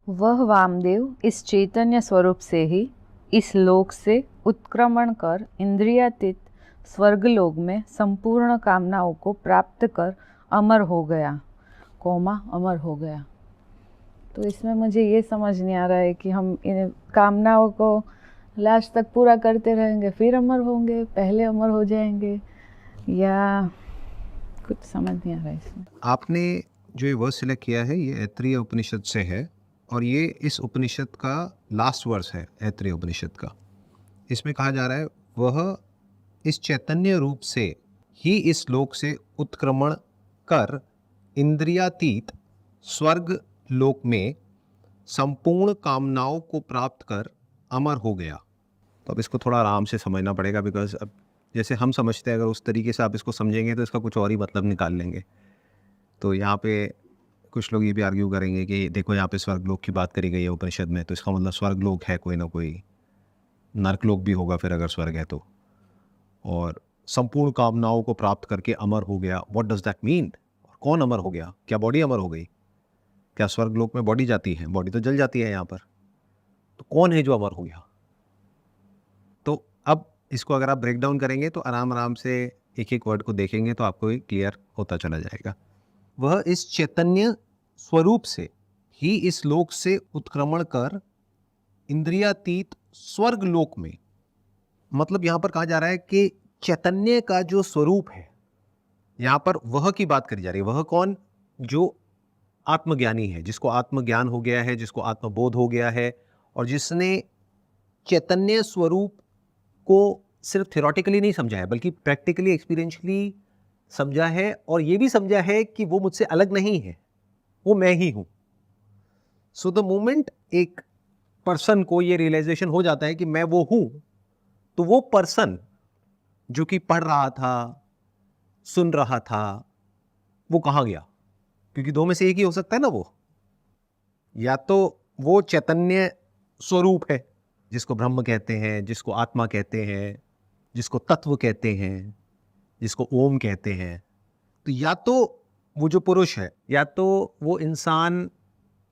वह वामदेव इस चैतन्य स्वरूप से ही इस लोक से उत्क्रमण कर इंद्रियातीत स्वर्गलोक में संपूर्ण कामनाओं को प्राप्त कर अमर हो गया, अमर हो गया। तो इसमें मुझे ये समझ नहीं आ रहा है कि हम इन कामनाओं को लास्ट तक पूरा करते रहेंगे फिर अमर होंगे, पहले अमर हो जाएंगे, या कुछ समझ नहीं आ रहा है इसमें। आपने जो ये वर्स सिलेक्ट किया है ये ऐत्रेय उपनिषद से है और ये इस उपनिषद का लास्ट वर्स है ऐत्रेय उपनिषद का। इसमें कहा जा रहा है वह इस चैतन्य रूप से ही इस लोक से उत्क्रमण कर इंद्रियातीत स्वर्ग लोक में संपूर्ण कामनाओं को प्राप्त कर अमर हो गया। तो अब इसको थोड़ा आराम से समझना पड़ेगा, बिकॉज अब जैसे हम समझते हैं अगर उस तरीके से आप इसको समझेंगे तो इसका कुछ और ही मतलब निकाल लेंगे। तो यहाँ पे कुछ लोग ये भी आर्ग्यू करेंगे कि देखो यहाँ पे स्वर्गलोक की बात करी गई है उपनिषद में, तो इसका मतलब स्वर्गलोक है कोई ना कोई, नरकलोक भी होगा फिर अगर स्वर्ग है तो। और संपूर्ण कामनाओं को प्राप्त करके अमर हो गया, व्हाट डज दैट मीन? कौन अमर हो गया? क्या बॉडी अमर हो गई? क्या स्वर्गलोक में बॉडी जाती है? बॉडी तो जल जाती है यहाँ पर। तो कौन है जो अमर हो गया? तो अब इसको अगर आप ब्रेक डाउन करेंगे तो आराम आराम से एक एक वर्ड को देखेंगे तो आपको क्लियर होता चला जाएगा। वह इस चैतन्य स्वरूप से ही इस लोक से उत्क्रमण कर इंद्रियातीत स्वर्ग लोक में, मतलब यहां पर कहा जा रहा है कि चैतन्य का जो स्वरूप है, यहां पर वह की बात करी जा रही है। वह कौन? जो आत्मज्ञानी है, जिसको आत्मज्ञान हो गया है, जिसको आत्मबोध हो गया है और जिसने चैतन्य स्वरूप को सिर्फ थ्योरेटिकली नहीं समझा है बल्कि प्रैक्टिकली एक्सपीरियंशली समझा है और ये भी समझा है कि वो मुझसे अलग नहीं है, वो मैं ही हूं। सो द मोमेंट एक पर्सन को ये रियलाइजेशन हो जाता है कि मैं वो हूं, तो वो पर्सन जो कि पढ़ रहा था, सुन रहा था, वो कहां गया? क्योंकि दो में से एक ही हो सकता है ना वो। या तो वो चैतन्य स्वरूप है जिसको ब्रह्म कहते हैं, जिसको आत्मा कहते हैं, जिसको तत्व कहते हैं, जिसको ओम कहते हैं। तो या तो वो जो पुरुष है, या तो वो इंसान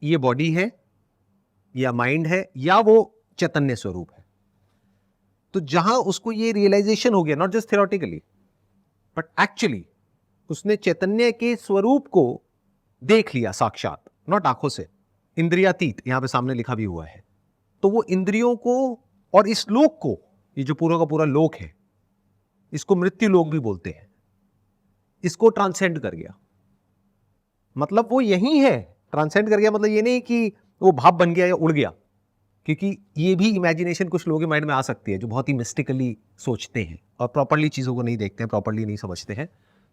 ये बॉडी है या माइंड है, या वो चैतन्य स्वरूप है। तो जहां उसको ये रियलाइजेशन हो गया, not just theoretically but actually, उसने चैतन्य के स्वरूप को देख लिया साक्षात, नॉट आंखों से, इंद्रियातीत यहां पे सामने लिखा भी हुआ है। तो वो इंद्रियों को और इस लोक को, ये जो पूरा का पूरा लोक है, इसको मृत्यु लोक भी बोलते हैं, इसको ट्रांसेंड कर गया। मतलब वो यही है। ट्रांसेंड कर गया मतलब ये नहीं कि वो भाप बन गया या उड़ गया, क्योंकि ये भी इमेजिनेशन कुछ लोगों के माइंड में आ सकती है जो बहुत ही मिस्टिकली सोचते हैं और प्रॉपर्ली चीजों को नहीं देखते हैं, प्रॉपर्ली नहीं समझते हैं।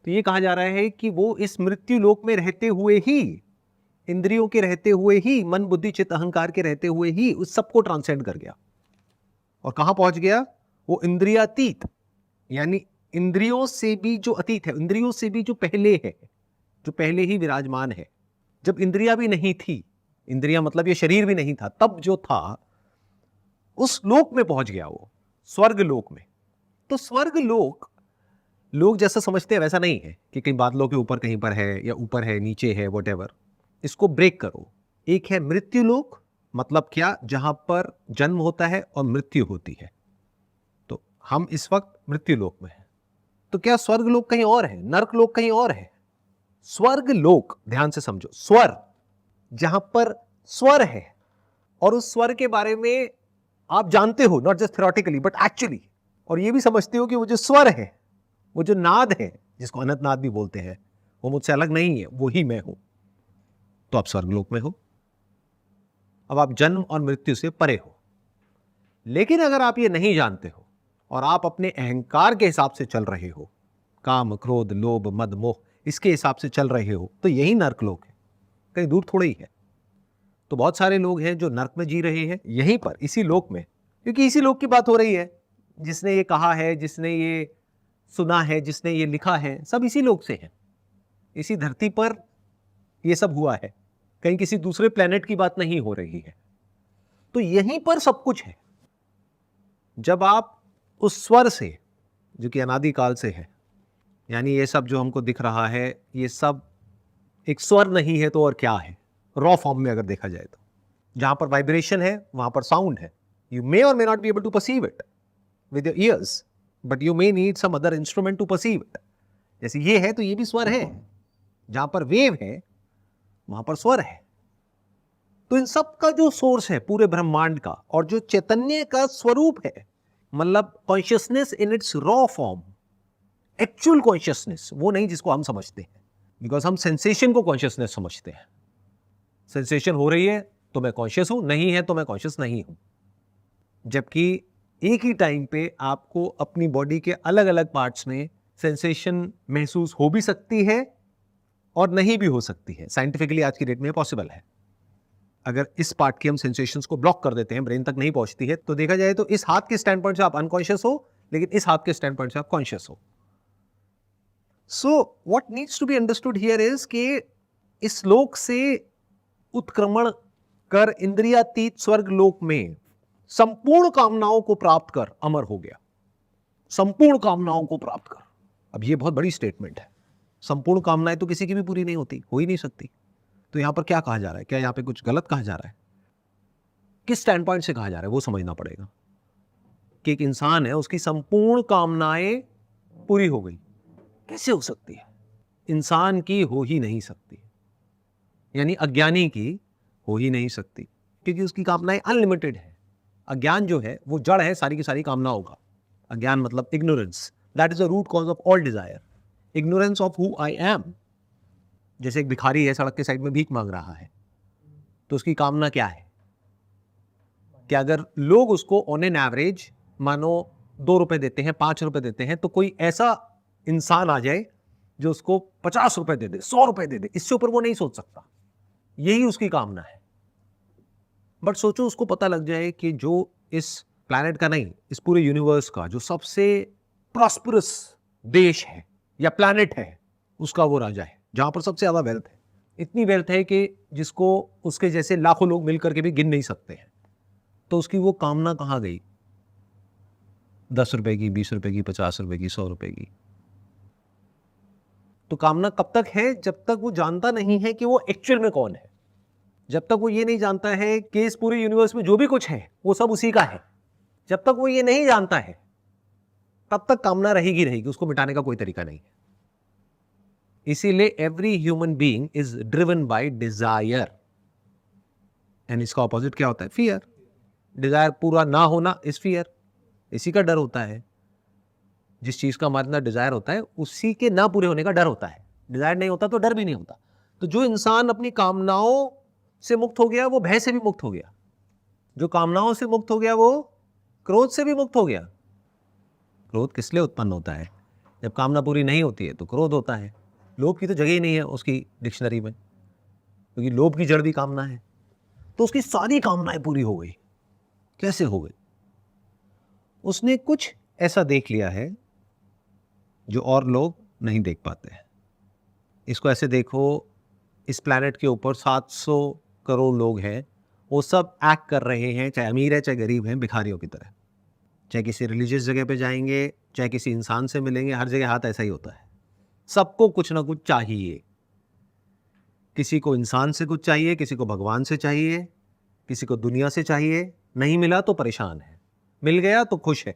तो ये कहा जा रहा है कि वो इस मृत्यु लोक में रहते हुए ही, इंद्रियों के रहते हुए ही, मन बुद्धि चित्त अहंकार के रहते हुए ही उस सबको ट्रांसेंड कर गया। और कहां पहुंच गया? वो इंद्रियातीत, यानी इंद्रियों से भी जो अतीत है, इंद्रियों से भी जो पहले है, जो पहले ही विराजमान है। जब इंद्रिया भी नहीं थी, इंद्रिया मतलब ये शरीर भी नहीं था, तब जो था उस लोक में पहुंच गया वो, स्वर्ग लोक में। तो स्वर्ग लोक लोग जैसा समझते हैं वैसा नहीं है कि कहीं बादलों के ऊपर कहीं पर है, या ऊपर है, नीचे है, वॉटेवर। इसको ब्रेक करो। एक है मृत्यु लोक, मतलब क्या? जहां पर जन्म होता है और मृत्यु होती है। तो हम इस वक्त मृत्यु लोक में हैं। तो क्या स्वर्ग लोक कहीं और है? नर्क लोक कहीं और है? स्वर्ग लोक, ध्यान से समझो, स्वर, जहां पर स्वर है और उस स्वर के बारे में आप जानते हो, not just theoretically but actually, और ये भी समझते हो कि वो जो स्वर है, वो जो नाद है, जिसको अनंत नाद भी बोलते हैं, वो मुझसे अलग नहीं है, वो ही मैं हूं। तो आप स्वर्गलोक में हो। अब आप जन्म और मृत्यु से परे हो। लेकिन अगर आप ये नहीं जानते हो और आप अपने अहंकार के हिसाब से चल रहे हो, काम क्रोध लोभ मद मोह इसके हिसाब से चल रहे हो, तो यही नर्कलोक है, कहीं दूर थोड़ा ही है। तो बहुत सारे लोग हैं जो नर्क में जी रहे हैं, यहीं पर इसी लोक में, क्योंकि इसी लोक की बात हो रही है। जिसने ये कहा है, जिसने ये सुना है, जिसने ये लिखा है, सब इसी लोक से है। इसी धरती पर ये सब हुआ है, कहीं किसी दूसरे प्लेनेट की बात नहीं हो रही है। तो यहीं पर सब कुछ है। जब आप उस स्वर से, जो कि अनादिकाल से है, यानी ये सब जो हमको दिख रहा है, ये सब एक स्वर नहीं है तो और क्या है? रॉ फॉर्म में अगर देखा जाए तो जहां पर वाइब्रेशन है वहां पर साउंड है. You may or may not be able to perceive it with your ears, but you may need some other instrument to perceive it. जैसे ये है तो ये भी स्वर है, जहां पर वेव है वहां पर स्वर है. तो इन सब का जो सोर्स है पूरे ब्रह्मांड का, और जो चैतन्य का स्वरूप है, मतलब consciousness in its raw form, actual consciousness, वो नहीं जिसको हम समझते हैं. बिकॉज हम सेंसेशन को कॉन्शियसनेस समझते हैं. सेंसेशन हो रही है तो मैं कॉन्शियस हूं, नहीं है तो मैं कॉन्शियस नहीं हूं. जबकि एक ही टाइम पे आपको अपनी बॉडी के अलग अलग पार्ट्स में सेंसेशन महसूस हो भी सकती है और नहीं भी हो सकती है. साइंटिफिकली आज की डेट में पॉसिबल है. अगर इस पार्ट की हम सेंसेशंस को ब्लॉक कर देते हैं, ब्रेन तक नहीं पहुंचती है, तो देखा जाए तो इस हाथ के स्टैंड पॉइंट से आप अनकॉन्शियस हो, लेकिन इस हाथ के स्टैंड पॉइंट से आप कॉन्शियस हो. So what needs to be understood here is कि इस लोक से उत्क्रमण कर इंद्रियातीत स्वर्ग लोक में संपूर्ण कामनाओं को प्राप्त कर अमर हो गया. संपूर्ण कामनाओं को प्राप्त कर. अब ये बहुत बड़ी स्टेटमेंट है. संपूर्ण कामनाएं तो किसी की भी पूरी नहीं होती, हो ही नहीं सकती. तो यहां पर क्या कहा जा रहा है? क्या यहां पे कुछ गलत कहा जा रहा है? किस स्टैंड पॉइंट से कहा जा रहा है वो समझना पड़ेगा. कि एक इंसान है, उसकी संपूर्ण कामनाएं पूरी हो गई. कैसे हो सकती है? इंसान की हो ही नहीं सकती, यानी अज्ञानी की हो ही नहीं सकती, क्योंकि उसकी कामनाएं अनलिमिटेड है. अज्ञान जो है वो जड़ है सारी की सारी कामनाओं का. अज्ञान मतलब ignorance. That is the root cause of all desire. Ignorance of who I am. जैसे एक भिखारी है, सड़क के साइड में भीख मांग रहा है, तो उसकी कामना क्या है? कि अगर लोग उसको ऑन एन एवरेज मानो 2 रुपए देते हैं, 5 रुपए देते हैं, तो कोई ऐसा इंसान आ जाए जो उसको 50 रुपए दे दे, 100 रुपए दे दे, इससे ऊपर वो नहीं सोच सकता. यही उसकी कामना है. बट सोचो उसको पता लग जाए कि जो इस प्लैनेट का नहीं, इस पूरे यूनिवर्स का जो सबसे प्रॉस्परस देश है या प्लैनेट है, उसका वो राजा है, जहां पर सबसे ज्यादा वेल्थ है. इतनी वेल्थ है कि जिसको उसके जैसे लाखों लोग मिलकर के भी गिन नहीं सकते हैं. तो उसकी वो कामना कहां गई? 10 रुपए की, 20 रुपए की, 50 रुपए की, 100 रुपए की. तो कामना कब तक है? जब तक वो जानता नहीं है कि वो एक्चुअल में कौन है. जब तक वो ये नहीं जानता है कि इस पूरे यूनिवर्स में जो भी कुछ है वो सब उसी का है, जब तक वो ये नहीं जानता है, तब तक कामना रहेगी रहेगी, उसको मिटाने का कोई तरीका नहीं है. इसीलिए every human being is driven by desire. And इसका ऑपोजिट क्या होता है? फियर. डिजायर पूरा ना होना इज फियर. इसी का डर होता है. जिस चीज का हमारे अंदर डिजायर होता है उसी के ना पूरे होने का डर होता है. डिजायर नहीं होता तो डर भी नहीं होता. तो जो इंसान अपनी कामनाओं से मुक्त हो गया वो भय से भी मुक्त हो गया. जो कामनाओं से मुक्त हो गया वो क्रोध से भी मुक्त हो गया. क्रोध किस लिए उत्पन्न होता है? जब कामना पूरी नहीं होती है तो क्रोध होता है. लोभ की तो जगह ही नहीं है उसकी डिक्शनरी में, क्योंकि लोभ की जड़ भी कामना है. तो उसकी सारी कामनाएं पूरी हो गई. कैसे हो गई? उसने कुछ ऐसा देख लिया है जो और लोग नहीं देख पाते हैं. इसको ऐसे देखो, इस प्लैनेट के ऊपर 700 करोड़ लोग हैं, वो सब एक्ट कर रहे हैं, चाहे अमीर है चाहे गरीब हैं, भिखारियों की तरह. चाहे किसी रिलीजियस जगह पे जाएंगे, चाहे किसी इंसान से मिलेंगे, हर जगह हाथ ऐसा ही होता है. सबको कुछ ना कुछ चाहिए. किसी को इंसान से कुछ चाहिए, किसी को भगवान से चाहिए, किसी को दुनिया से चाहिए. नहीं मिला तो परेशान है, मिल गया तो खुश है,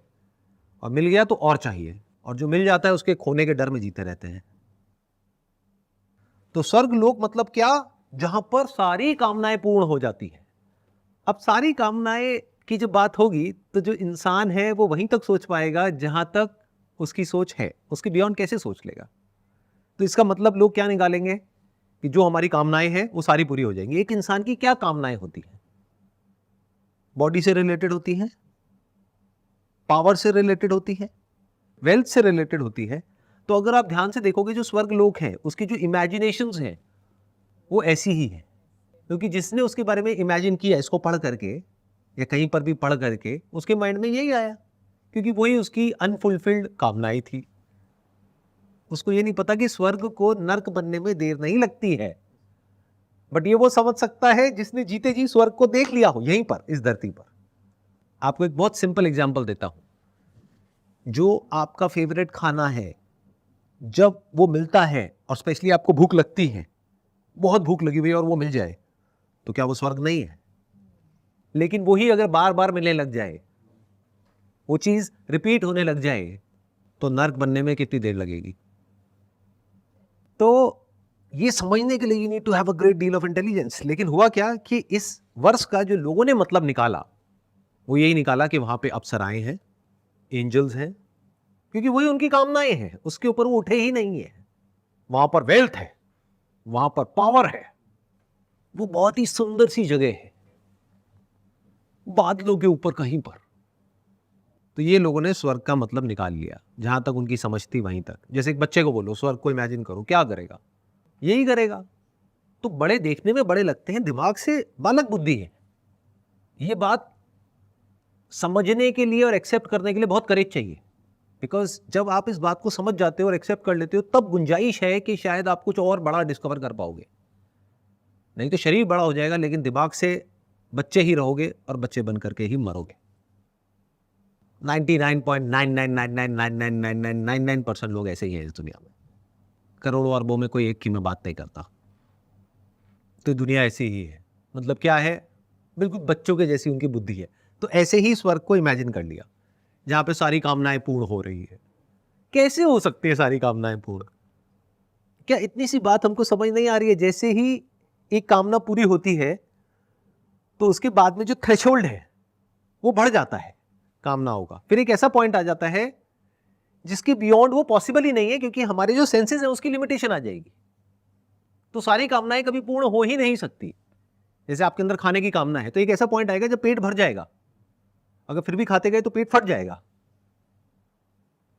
और मिल गया तो और चाहिए, और जो मिल जाता है उसके खोने के डर में जीते रहते हैं. तो स्वर्ग लोक मतलब क्या? जहां पर सारी कामनाएं पूर्ण हो जाती है. अब सारी कामनाएं की जब बात होगी तो जो इंसान है वो वहीं तक सोच पाएगा जहां तक उसकी सोच है. उसके बियॉन्ड कैसे सोच लेगा? तो इसका मतलब लोग क्या निकालेंगे कि जो हमारी कामनाएं हैं वो सारी पूरी हो जाएंगी. एक इंसान की क्या कामनाएं होती हैं? बॉडी से रिलेटेड होती है, पावर से रिलेटेड होती है, वेल्थ से रिलेटेड होती है. तो अगर आप ध्यान से देखोगे जो स्वर्ग लोक है उसकी जो इमेजिनेशंस हैं वो ऐसी ही है. क्योंकि जिसने उसके बारे में इमेजिन किया इसको पढ़ करके या कहीं पर भी पढ़ करके, उसके माइंड में यही आया, क्योंकि वही उसकी अनफुलफिल्ड कामनाएं थी. उसको ये नहीं पता कि स्वर्ग को नर्क बनने में देर नहीं लगती है. बट ये वो समझ सकता है जिसने जीते जी स्वर्ग को देख लिया हो यहीं पर, इस धरती पर. आपको एक बहुत सिंपल एग्जाम्पल देता हूं. जो आपका फेवरेट खाना है, जब वो मिलता है और स्पेशली आपको भूख लगती है, बहुत भूख लगी हुई है और वो मिल जाए, तो क्या वो स्वर्ग नहीं है? लेकिन वही अगर बार बार मिलने लग जाए, वो चीज रिपीट होने लग जाए, तो नर्क बनने में कितनी देर लगेगी? तो ये समझने के लिए you need to have a great deal of intelligence. लेकिन हुआ क्या कि इस वर्ष का जो लोगों ने मतलब निकाला, वो यही निकाला कि वहां पे अप्सराएं हैं, एंजल्स हैं, क्योंकि वही उनकी कामनाएं हैं, उसके ऊपर वो उठे ही नहीं है। वहां पर वेल्थ है, वहां पर पावर है, वो बहुत ही सुंदर सी जगह है बादलों के ऊपर कहीं पर। तो ये लोगों ने स्वर्ग का मतलब निकाल लिया, जहां तक उनकी समझ थी वहीं तक। जैसे एक बच्चे को बोलो स्वर्ग को इमेजिन करो, क्या करेगा? यही करेगा। तो बड़े देखने में बड़े लगते हैं, दिमाग से बालक बुद्धि है। ये बात समझने के लिए और एक्सेप्ट करने के लिए बहुत करेज चाहिए, बिकॉज जब आप इस बात को समझ जाते हो और एक्सेप्ट कर लेते हो, तब गुंजाइश है कि शायद आप कुछ और बड़ा डिस्कवर कर पाओगे। नहीं तो शरीर बड़ा हो जाएगा, लेकिन दिमाग से बच्चे ही रहोगे और बच्चे बन करके ही मरोगे। 99.99999999% लोग ऐसे ही हैं इस दुनिया में। करोड़ों अरबों में कोई एक की मैं बात नहीं करता। तो दुनिया ऐसी ही है। मतलब क्या है? बिल्कुल बच्चों के जैसी उनकी बुद्धि है। तो ऐसे ही स्वर्ग को इमेजिन कर लिया, जहां पे सारी कामनाएं पूर्ण हो रही है। कैसे हो सकती है सारी कामनाएं पूर्ण? क्या इतनी सी बात हमको समझ नहीं आ रही है? जैसे ही एक कामना पूरी होती है, तो उसके बाद में जो थ्रेशोल्ड है वो बढ़ जाता है कामनाओं का। फिर एक ऐसा पॉइंट आ जाता है जिसके बियॉन्ड वो पॉसिबल ही नहीं है, क्योंकि हमारे जो सेंसेस है उसकी लिमिटेशन आ जाएगी। तो सारी कामनाएं कभी पूर्ण हो ही नहीं सकती। जैसे आपके अंदर खाने की कामना है, तो एक ऐसा पॉइंट आएगा जब पेट भर जाएगा, अगर फिर भी खाते गए तो पेट फट जाएगा।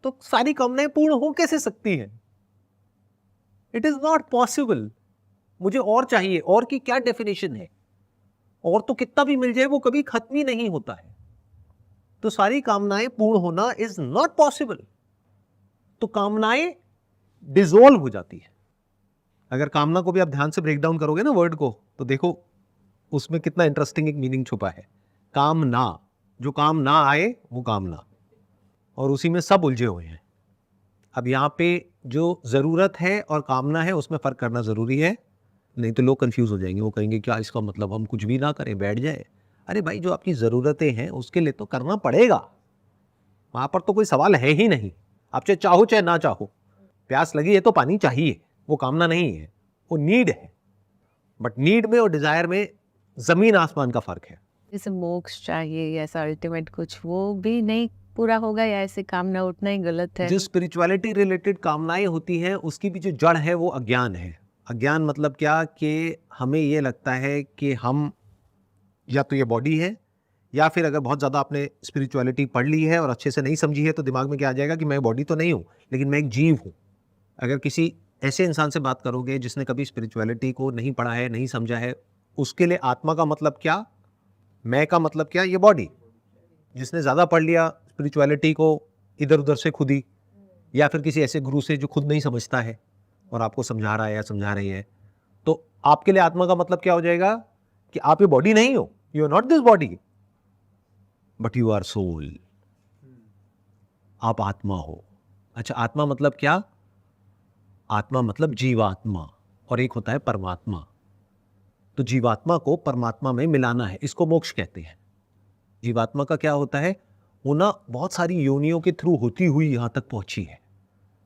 तो सारी कामनाएं पूर्ण हो कैसे सकती हैं? It is not possible. मुझे और चाहिए, और की क्या डेफिनेशन है? और तो कितना भी मिल जाए वो कभी खत्म ही नहीं होता है। तो सारी कामनाएं पूर्ण होना इज नॉट पॉसिबल। तो कामनाएं डिसॉल्व हो जाती है। अगर कामना को भी आप ध्यान से ब्रेक डाउन करोगे ना वर्ड को, तो देखो उसमें कितना इंटरेस्टिंग एक मीनिंग छुपा है। कामना, जो काम ना आए वो कामना, और उसी में सब उलझे हुए हैं। अब यहां पे जो जरूरत है और कामना है उसमें फर्क करना जरूरी है, नहीं तो लोग कंफ्यूज हो जाएंगे। वो कहेंगे क्या इसका मतलब हम कुछ भी ना करें, बैठ जाए? अरे भाई, जो आपकी जरूरतें हैं उसके लिए तो करना पड़ेगा। वहां पर तो कोई सवाल है ही नहीं। आप चाहे चाहो चाहे ना चाहो, प्यास लगी है तो पानी चाहिए। वो कामना नहीं है, वो नीड है। बट नीड में और डिजायर में जमीन आसमान का फर्क है। जैसे मोक्ष चाहिए या ऐसा अल्टीमेट कुछ, वो भी नहीं पूरा होगा, या ऐसे कामना उठना ही गलत है? जो स्पिरिचुअलिटी रिलेटेड कामनाएं होती हैं उसकी भी जो जड़ है वो अज्ञान है। अज्ञान मतलब क्या? कि हमें ये लगता है कि हम या तो ये बॉडी है, या फिर अगर बहुत ज़्यादा आपने स्पिरिचुअलिटी पढ़ ली है और अच्छे से नहीं समझी है, तो दिमाग में क्या आ जाएगा कि मैं बॉडी तो नहीं हूँ, लेकिन मैं एक जीव हूँ। अगर किसी ऐसे इंसान से बात करोगे जिसने कभी स्पिरिचुअलिटी को नहीं पढ़ा है, नहीं समझा है, उसके लिए आत्मा का मतलब क्या, मैं का मतलब क्या, ये बॉडी। जिसने ज़्यादा पढ़ लिया स्पिरिचुअलिटी को इधर उधर से खुद ही, या फिर किसी ऐसे गुरु से जो खुद नहीं समझता है और आपको समझा रहा है या समझा रही है, तो आपके लिए आत्मा का मतलब क्या हो जाएगा कि आप ये बॉडी नहीं हो, you are not this body, but you are soul. आप आत्मा हो। अच्छा, आत्मा मतलब क्या? आत्मा मतलब जीवात्मा, और एक होता है परमात्मा। तो जीवात्मा को परमात्मा में मिलाना है, इसको मोक्ष कहते हैं। जीवात्मा का क्या होता है? वो ना बहुत सारी योनियों के थ्रू होती हुई यहां तक पहुंची है।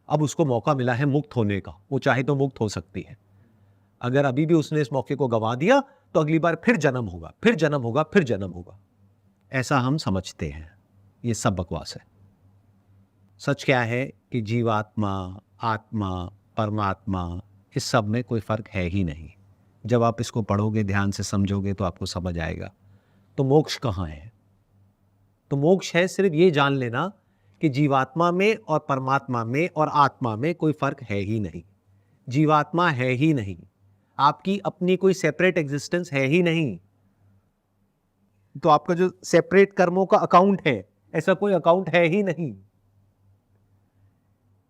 अब उसको मौका मिला है मुक्त होने का। वो चाहे तो मुक्त हो सकती है। अगर अभी भी उसने इस मौके को गंवा दिया, तो अगली बार फिर जन्म होगा, फिर जन्म होगा, फिर जन्म होगा। ऐसा हम समझते हैं। ये सब बकवास है। सच क्या है कि जीवात्मा, आत्मा, परमात्मा, इस सब में कोई फर्क है ही नहीं। जब आप इसको पढ़ोगे, ध्यान से समझोगे, तो आपको समझ आएगा। तो मोक्ष कहाँ है? तो मोक्ष है सिर्फ ये जान लेना कि जीवात्मा में और परमात्मा में और आत्मा में कोई फर्क है ही नहीं। जीवात्मा है ही नहीं, आपकी अपनी कोई सेपरेट एग्जिस्टेंस है ही नहीं। तो आपका जो सेपरेट कर्मों का अकाउंट है, ऐसा कोई अकाउंट है ही नहीं।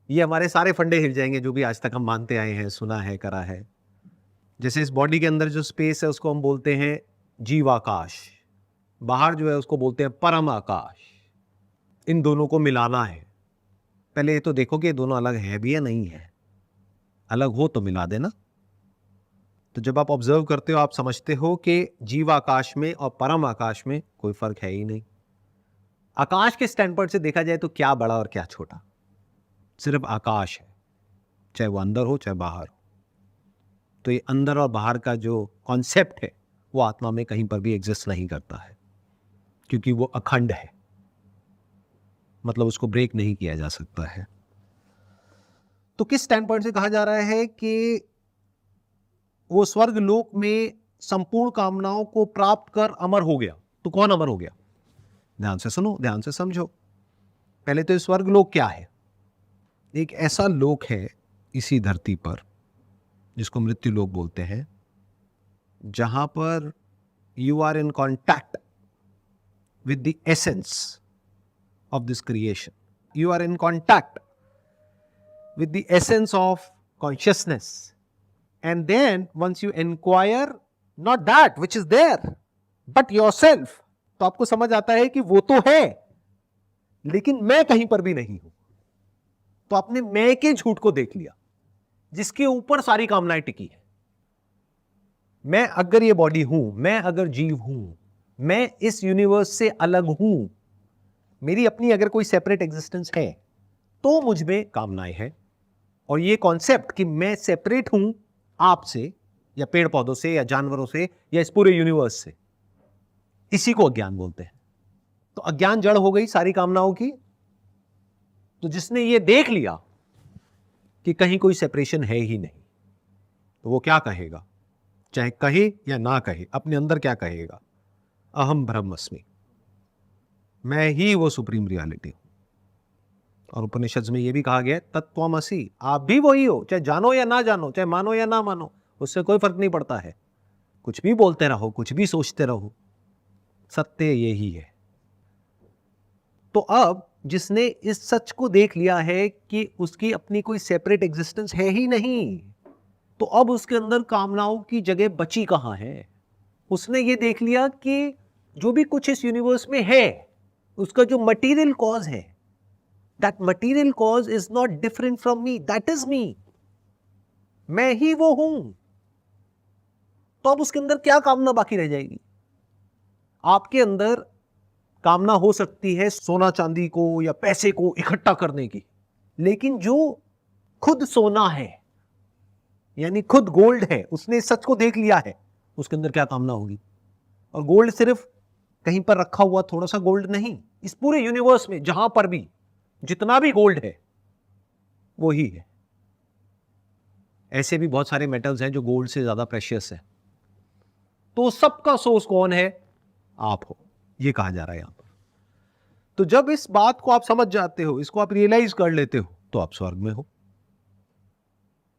ये हमारे सारे फंडे हिल जाएंगे जो भी आज तक हम मानते आए हैं, सुना है, करा है। जैसे इस बॉडी के अंदर जो स्पेस है उसको हम बोलते हैं जीवाकाश, बाहर जो है उसको बोलते हैं परम आकाश। इन दोनों को मिलाना है। पहले ये तो देखो कि ये दोनों अलग है भी या नहीं है। अलग हो तो मिला देना। तो जब आप ऑब्जर्व करते हो आप समझते हो कि जीव आकाश में और परम आकाश में कोई फर्क है ही नहीं। आकाश के स्टैंड पॉइंट से देखा जाए तो क्या बड़ा और क्या छोटा, सिर्फ आकाश है, चाहे वो अंदर हो चाहे बाहर हो। तो ये अंदर और बाहर का जो कॉन्सेप्ट है वो आत्मा में कहीं पर भी एग्जिस्ट नहीं करता है, क्योंकि वो अखंड है, मतलब उसको ब्रेक नहीं किया जा सकता है। तो किस स्टैंड पॉइंट से कहा जा रहा है कि वो स्वर्ग लोक में संपूर्ण कामनाओं को प्राप्त कर अमर हो गया। तो कौन अमर हो गया? ध्यान से सुनो, ध्यान से समझो। पहले तो स्वर्ग लोक क्या है? एक ऐसा लोक है इसी धरती पर जिसको मृत्यु लोक बोलते हैं, जहां पर you are in contact with the essence of this creation, you are in contact with the essence of consciousness, and then once you inquire not that which is there but yourself, तो आपको समझ आता है कि वो तो है लेकिन मैं कहीं पर भी नहीं हूं। तो आपने मैं के झूठ को देख लिया जिसके ऊपर सारी कामनाएं टिकी है। मैं अगर ये बॉडी हूं, मैं अगर जीव हूं, मैं इस यूनिवर्स से अलग हूं, मेरी अपनी अगर कोई सेपरेट एग्जिस्टेंस है तो मुझ में कामनाएं हैं। और ये कॉन्सेप्ट कि मैं सेपरेट हूं आपसे या पेड़ पौधों से या जानवरों से या इस पूरे यूनिवर्स से, इसी को अज्ञान बोलते हैं। तो अज्ञान जड़ हो गई सारी कामनाओं की। तो जिसने ये देख लिया कि कहीं कोई सेपरेशन है ही नहीं, तो वो क्या कहेगा? चाहे कहे या ना कहे, अपने अंदर क्या कहेगा? अहम ब्रह्मस्मि, मैं ही वो सुप्रीम रियलिटी हूं। और उपनिषद में ये भी कहा गया है तत्त्वमसि, आप भी वही हो, चाहे जानो या ना जानो, चाहे मानो या ना मानो, उससे कोई फर्क नहीं पड़ता है। कुछ भी बोलते रहो, कुछ भी सोचते रहो, सत्य यही है। तो अब जिसने इस सच को देख लिया है कि उसकी अपनी कोई सेपरेट एग्जिस्टेंस है ही नहीं, तो अब उसके अंदर कामनाओं की जगह बची कहां है? उसने ये देख लिया कि जो भी कुछ इस यूनिवर्स में है उसका जो मटीरियल कॉज है, that material cause is not different from me, that is me, मैं ही वो हूं। तो अब उसके अंदर क्या कामना बाकी रह जाएगी? आपके अंदर कामना हो सकती है सोना चांदी को या पैसे को इकट्ठा करने की, लेकिन जो खुद सोना है यानी खुद गोल्ड है, उसने इस सच को देख लिया है, उसके अंदर क्या कामना होगी? और गोल्ड सिर्फ कहीं पर रखा हुआ थोड़ा सा गोल्ड नहीं, इस पूरे यूनिवर्स में जहां पर भी जितना भी गोल्ड है वो ही है। ऐसे भी बहुत सारे मेटल्स हैं जो गोल्ड से ज्यादा प्रेशियस है। तो सबका सोर्स कौन है? आप हो, ये कहा जा रहा है यहां पर। तो जब इस बात को आप समझ जाते हो, इसको आप रियलाइज कर लेते हो, तो आप स्वर्ग में हो,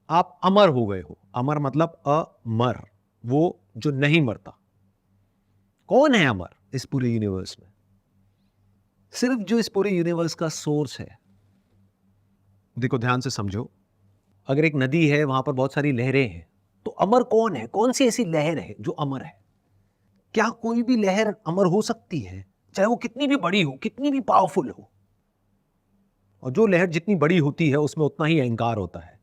आप अमर हो गए हो। अमर मतलब अमर, वो जो नहीं मरता। कौन है अमर इस पूरे यूनिवर्स में? सिर्फ जो इस पूरे यूनिवर्स का सोर्स है। देखो ध्यान से समझो, अगर एक नदी है, वहां पर बहुत सारी लहरें हैं, तो अमर कौन है? कौन सी ऐसी लहर है जो अमर है? क्या कोई भी लहर अमर हो सकती है, चाहे वो कितनी भी बड़ी हो, कितनी भी पावरफुल हो? और जो लहर जितनी बड़ी होती है उसमें उतना ही अहंकार होता है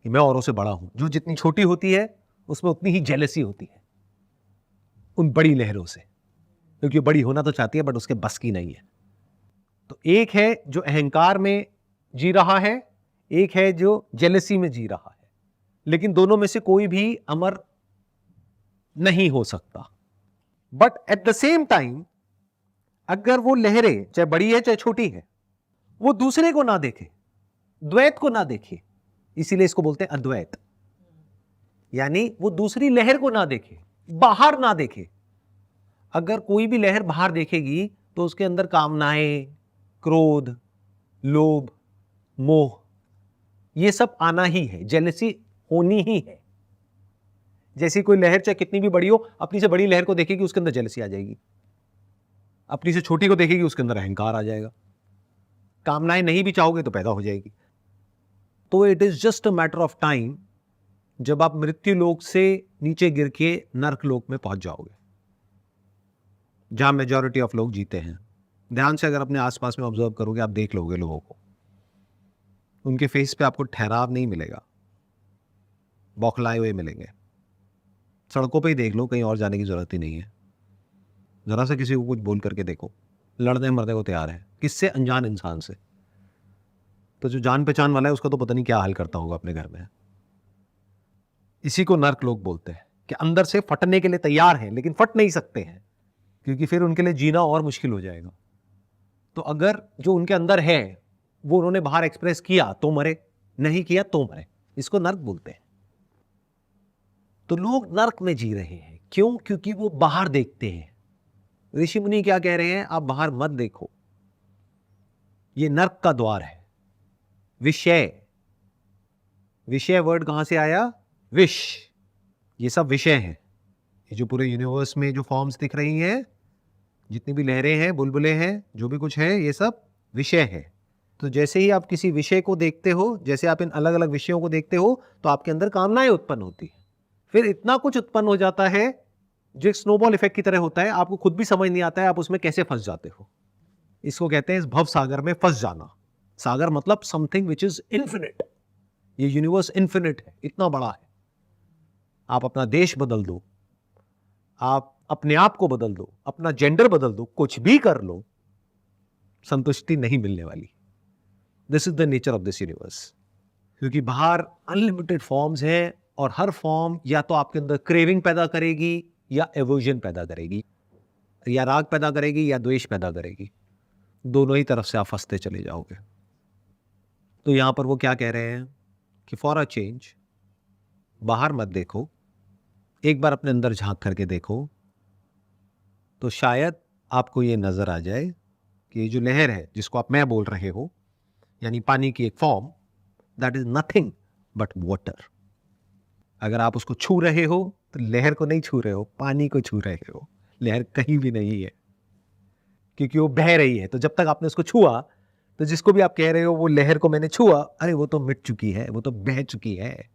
कि मैं औरों से बड़ा हूं। जो जितनी छोटी होती है उसमें उतनी ही जेलसी होती है उन बड़ी लहरों से, क्योंकि बड़ी होना तो चाहती है बट उसके बस की नहीं है। तो एक है जो अहंकार में जी रहा है, एक है जो जेलसी में जी रहा है, लेकिन दोनों में से कोई भी अमर नहीं हो सकता। But at the same time अगर वो लहरें चाहे बड़ी है चाहे छोटी है, वो दूसरे को ना देखे, द्वैत को ना देखे, इसीलिए इसको बोलते हैं अद्वैत। यानी वो दूसरी लहर को ना देखे, बाहर ना देखे। अगर कोई भी लहर बाहर देखेगी तो उसके अंदर कामनाएं, क्रोध, लोभ, मोह, ये सब आना ही है, जेलसी होनी ही है। जैसी कोई लहर चाहे कितनी भी बड़ी हो, अपनी से बड़ी लहर को देखेगी उसके अंदर जेलसी आ जाएगी, अपनी से छोटी को देखेगी उसके अंदर अहंकार आ जाएगा। कामनाएं नहीं भी चाहोगे तो पैदा हो जाएगी। तो it is just a matter of time जब आप मृत्यु लोक से नीचे गिर के नर्क लोक में पहुंच जाओगे, जहां मेजॉरिटी ऑफ लोग जीते हैं। ध्यान से अगर अपने आसपास में ऑब्जर्व करोगे, आप देख लोगे लोगों को, उनके फेस पे आपको ठहराव नहीं मिलेगा, बौखलाए हुए मिलेंगे। सड़कों पे ही देख लो, कहीं और जाने की जरूरत ही नहीं है। जरा सा किसी को कुछ बोल करके देखो, लड़ने मरने को तैयार है। किससे? अनजान इंसान से। तो जो जान पहचान वाला है उसका तो पता नहीं क्या हाल करता होगा अपने घर में। इसी को नर्क लोग बोलते हैं कि अंदर से फटने के लिए तैयार हैं लेकिन फट नहीं सकते हैं, क्योंकि फिर उनके लिए जीना और मुश्किल हो जाएगा। तो अगर जो उनके अंदर है वो उन्होंने बाहर एक्सप्रेस किया तो मरे, नहीं किया तो मरे। इसको नर्क बोलते हैं। तो लोग नर्क में जी रहे हैं। क्यों? क्योंकि वो बाहर देखते हैं। ऋषि मुनि क्या कह रहे हैं? आप बाहर मत देखो, ये नर्क का द्वार है। विषय, विषय वर्ड कहां से आया? विष। ये सब विषय है। ये जो पूरे यूनिवर्स में जो फॉर्म्स दिख रही हैं, जितनी भी लहरें हैं, बुलबुलें हैं, जो भी कुछ है, ये सब विषय है। तो जैसे ही आप किसी विषय को देखते हो, जैसे आप इन अलग अलग विषयों को देखते हो, तो आपके अंदर कामनाएं उत्पन्न होती है। फिर इतना कुछ उत्पन्न हो जाता है जो एक स्नोबॉल इफेक्ट की तरह होता है। आपको खुद भी समझ नहीं आता है आप उसमें कैसे फंस जाते हो। इसको कहते हैं इस भव सागर में फंस जाना। सागर मतलब समथिंग विच इज इन्फिनिट। ये यूनिवर्स इन्फिनिट है, इतना बड़ा है। आप अपना देश बदल दो, आप अपने आप को बदल दो, अपना जेंडर बदल दो, कुछ भी कर लो, संतुष्टि नहीं मिलने वाली। This is the nature of this universe. क्योंकि बाहर अनलिमिटेड फॉर्म्स हैं और हर फॉर्म या तो आपके अंदर क्रेविंग पैदा करेगी या एवर्जन पैदा करेगी, या राग पैदा करेगी या द्वेष पैदा करेगी। दोनों ही तरफ से आप फंसते चले जाओगे। तो यहां पर वो क्या कह रहे हैं कि फॉर अ चेंज बाहर मत देखो, एक बार अपने अंदर झांक करके देखो, तो शायद आपको ये नजर आ जाए कि ये जो लहर है जिसको आप मैं बोल रहे हो, यानी पानी की एक form, that is nothing but water. अगर आप उसको छू रहे हो तो लहर को नहीं छू रहे हो, पानी को छू रहे हो। लहर कहीं भी नहीं है क्योंकि वो बह रही है। तो जब तक आपने उसको छुआ, तो जिसको भी आप कह रहे हो वो लहर को मैंने छुआ, अरे वो तो मिट चुकी है, वो तो बह चुकी है।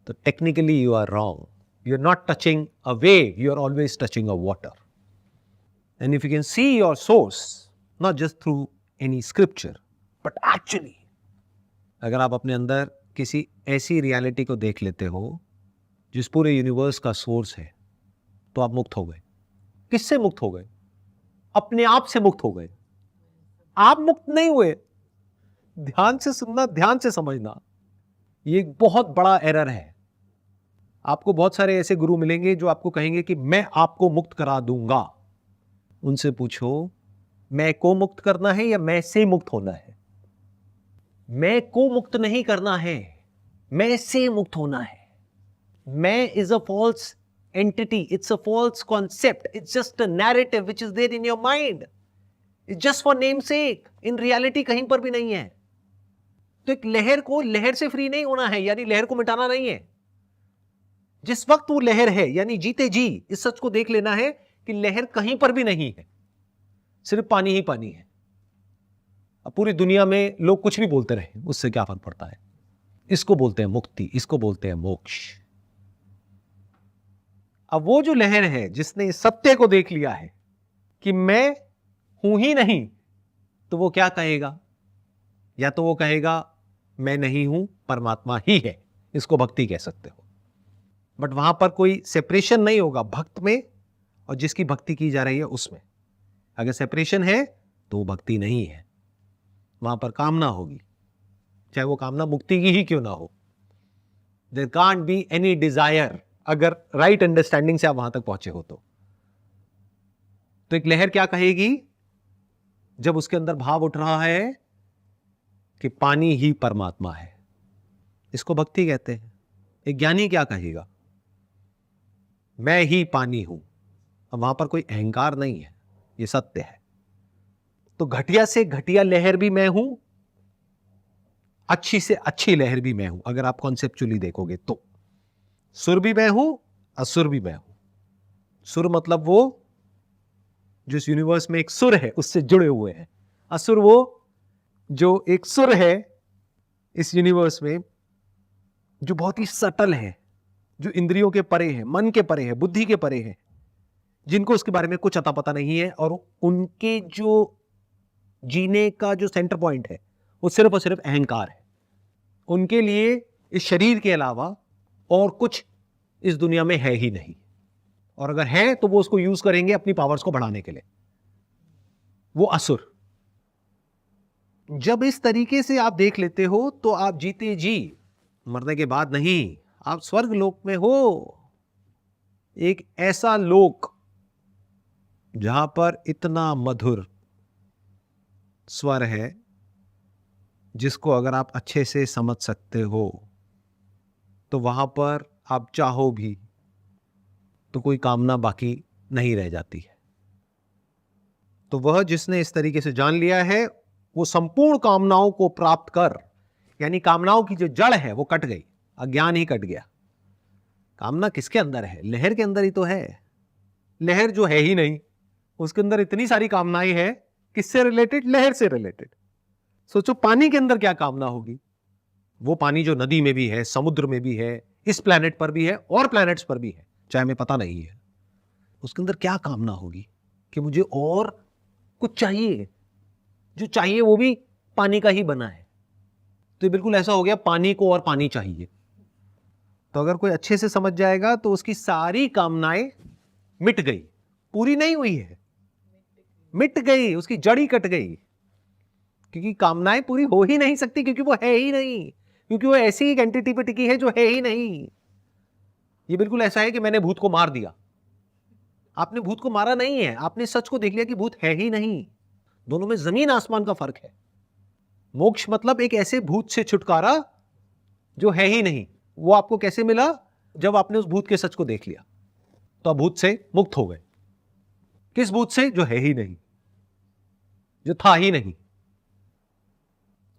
तो technically you are wrong. You are not touching a wave, you are always touching a water. And if you can see your source not just through any scripture but actually, अगर आप अपने अंदर किसी ऐसी रियलिटी को देख लेते हो जिस पूरे यूनिवर्स का सोर्स है, तो आप मुक्त हो गए। किससे मुक्त हो गए? अपने आप से मुक्त हो गए। आप मुक्त नहीं हुए। ध्यान से सुनना, ध्यान से समझना, ये एक बहुत बड़ा एरर है। आपको बहुत सारे ऐसे गुरु मिलेंगे जो आपको कहेंगे कि मैं आपको मुक्त करा दूंगा। उनसे पूछो मैं को मुक्त करना है या मैं से मुक्त होना है? मैं को मुक्त नहीं करना है, मैं से मुक्त होना है। मैं is a false entity, it's a false concept, it's just a narrative which is there in your mind, it's just for name sake. In reality कहीं पर भी नहीं है। तो एक लहर को लहर से फ्री नहीं होना है, यानी लहर को मिटाना नहीं है। जिस वक्त वो लहर है, यानी जीते जी इस सच को देख लेना है कि लहर कहीं पर भी नहीं है, सिर्फ पानी ही पानी है। अब पूरी दुनिया में लोग कुछ भी बोलते रहे, उससे क्या फर्क पड़ता है? इसको बोलते हैं मुक्ति, इसको बोलते हैं मोक्ष। अब वो जो लहर है जिसने इस सत्य को देख लिया है कि मैं हूं ही नहीं, तो वो क्या कहेगा? या तो वो कहेगा मैं नहीं हूं, परमात्मा ही है। इसको भक्ति कह सकते हो। बट वहां पर कोई सेपरेशन नहीं होगा भक्त में और जिसकी भक्ति की जा रही है उसमें। अगर सेपरेशन है तो वो भक्ति नहीं है, वहां पर कामना होगी, चाहे वो कामना मुक्ति की ही क्यों ना हो। There can't be any desire, अगर राइट अंडरस्टैंडिंग से आप वहां तक पहुंचे हो तो एक लहर क्या कहेगी जब उसके अंदर भाव उठ रहा है कि पानी ही परमात्मा है? इसको भक्ति कहते हैं। एक ज्ञानी क्या कहेगा? मैं ही पानी हूं। अब वहां पर कोई अहंकार नहीं है, ये सत्य है। तो घटिया से घटिया लहर भी मैं हूं, अच्छी से अच्छी लहर भी मैं हूं। अगर आप कॉन्सेप्चुअली देखोगे तो सुर भी मैं हूं, असुर भी मैं हूं। सुर मतलब वो जो इस यूनिवर्स में एक सुर है उससे जुड़े हुए हैं। असुर वो जो एक सुर है इस यूनिवर्स में जो बहुत ही सटल है, जो इंद्रियों के परे है, मन के परे है, बुद्धि के परे है, जिनको उसके बारे में कुछ अता पता नहीं है। और उनके जो जीने का जो सेंटर पॉइंट है वो सिर्फ और सिर्फ अहंकार है। उनके लिए इस शरीर के अलावा और कुछ इस दुनिया में है ही नहीं, और अगर है तो वो उसको यूज करेंगे अपनी पावर्स को बढ़ाने के लिए, वो असुर। जब इस तरीके से आप देख लेते हो तो आप जीते जी, मरने के बाद नहीं, आप स्वर्ग लोक में हो, एक ऐसा लोक जहां पर इतना मधुर स्वर है जिसको अगर आप अच्छे से समझ सकते हो तो वहां पर आप चाहो भी तो कोई कामना बाकी नहीं रह जाती है। तो वह जिसने इस तरीके से जान लिया है वो संपूर्ण कामनाओं को प्राप्त कर, यानी कामनाओं की जो जड़ है वो कट गई, अज्ञान ही कट गया। कामना किसके अंदर है? लहर के अंदर ही तो है। लहर जो है ही नहीं, उसके अंदर इतनी सारी कामनाएं हैं। किससे रिलेटेड? लहर से रिलेटेड। सोचो पानी के अंदर क्या कामना होगी? वो पानी जो नदी में भी है, समुद्र में भी है, इस प्लैनेट पर भी है और प्लैनेट्स पर भी है, चाहे हमें पता नहीं है। उसके अंदर क्या कामना होगी कि मुझे और कुछ चाहिए, जो चाहिए वो भी पानी का ही बना है। तो ये बिल्कुल ऐसा हो गया, पानी को और पानी चाहिए। तो अगर कोई अच्छे से समझ जाएगा तो उसकी सारी कामनाएं मिट गई, पूरी नहीं हुई है, मिट गई, उसकी जड़ ही कट गई। क्योंकि कामनाएं पूरी हो ही नहीं सकती, क्योंकि वो है ही नहीं, क्योंकि वो ऐसी एक एंटिटी पे टिकी है जो है ही नहीं। ये बिल्कुल ऐसा है कि मैंने भूत को मार दिया। आपने भूत को मारा नहीं है, आपने सच को देख लिया कि भूत है ही नहीं। दोनों में जमीन आसमान का फर्क है। मोक्ष मतलब एक ऐसे भूत से छुटकारा जो है ही नहीं। वो आपको कैसे मिला? जब आपने उस भूत के सच को देख लिया तो आप भूत से मुक्त हो गए। किस भूत से? जो है ही नहीं, जो था ही नहीं।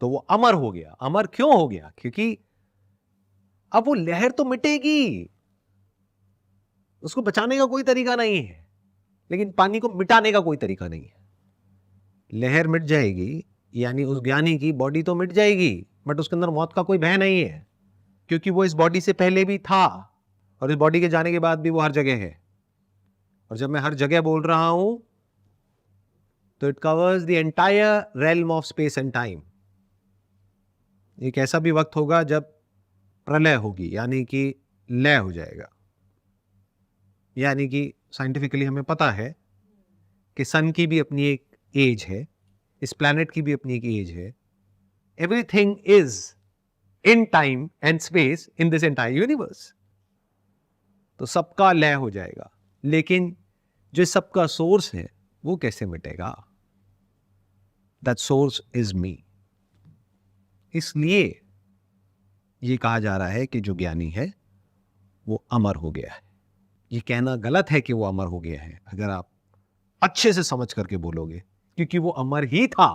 तो वो अमर हो गया। अमर क्यों हो गया? क्योंकि अब वो लहर तो मिटेगी, उसको बचाने का कोई तरीका नहीं है, लेकिन पानी को मिटाने का कोई तरीका नहीं है। लहर मिट जाएगी, यानी उस ज्ञानी की बॉडी तो मिट जाएगी, बट उसके अंदर मौत का कोई भय नहीं है, क्योंकि वो इस बॉडी से पहले भी था और इस बॉडी के जाने के बाद भी वो हर जगह है। और जब मैं हर जगह बोल रहा हूं तो it covers the entire realm of space and time. एक ऐसा भी वक्त होगा जब प्रलय होगी, यानी कि लय हो जाएगा। यानी कि साइंटिफिकली हमें पता है कि सन की भी अपनी एक एज है, इस प्लैनेट की भी अपनी एक एज है। Everything is in time and space in this entire universe. तो सबका लय हो जाएगा, लेकिन जो सबका सोर्स है वो कैसे मिटेगा? That source is me. इसलिए ये कहा जा रहा है कि जो ज्ञानी है वो अमर हो गया है। ये कहना गलत है कि वो अमर हो गया है, अगर आप अच्छे से समझ करके बोलोगे, क्योंकि वो अमर ही था,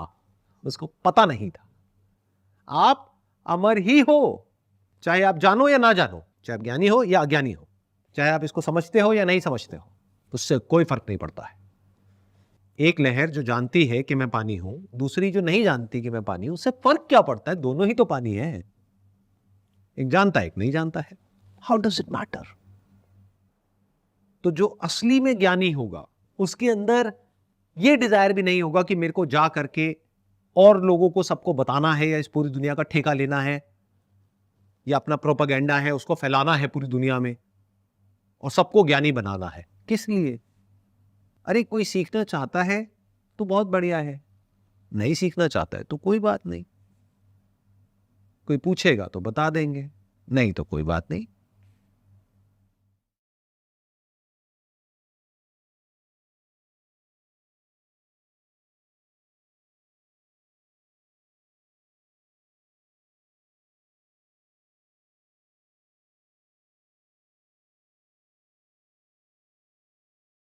उसको पता नहीं था। आप अमर ही हो, चाहे आप जानो या ना जानो, चाहे आप ज्ञानी हो या अज्ञानी हो, चाहे आप इसको समझते हो या नहीं समझते हो, उससे कोई फर्क नहीं पड़ता है। एक लहर जो जानती है कि मैं पानी हूं, दूसरी जो नहीं जानती कि मैं पानी हूं, उससे फर्क क्या पड़ता है? दोनों ही तो पानी है। एक जानता है, एक नहीं जानता है। How does it matter? तो जो असली में ज्ञानी होगा उसके अंदर यह डिजायर भी नहीं होगा कि मेरे को जा करके और लोगों को सबको बताना है, या इस पूरी दुनिया का ठेका लेना है, या अपना प्रोपेगेंडा है उसको फैलाना है पूरी दुनिया में और सबको ज्ञानी बनाना है। किस लिए? अरे कोई सीखना चाहता है तो बहुत बढ़िया है, नहीं सीखना चाहता है तो कोई बात नहीं, कोई पूछेगा तो बता देंगे, नहीं तो कोई बात नहीं।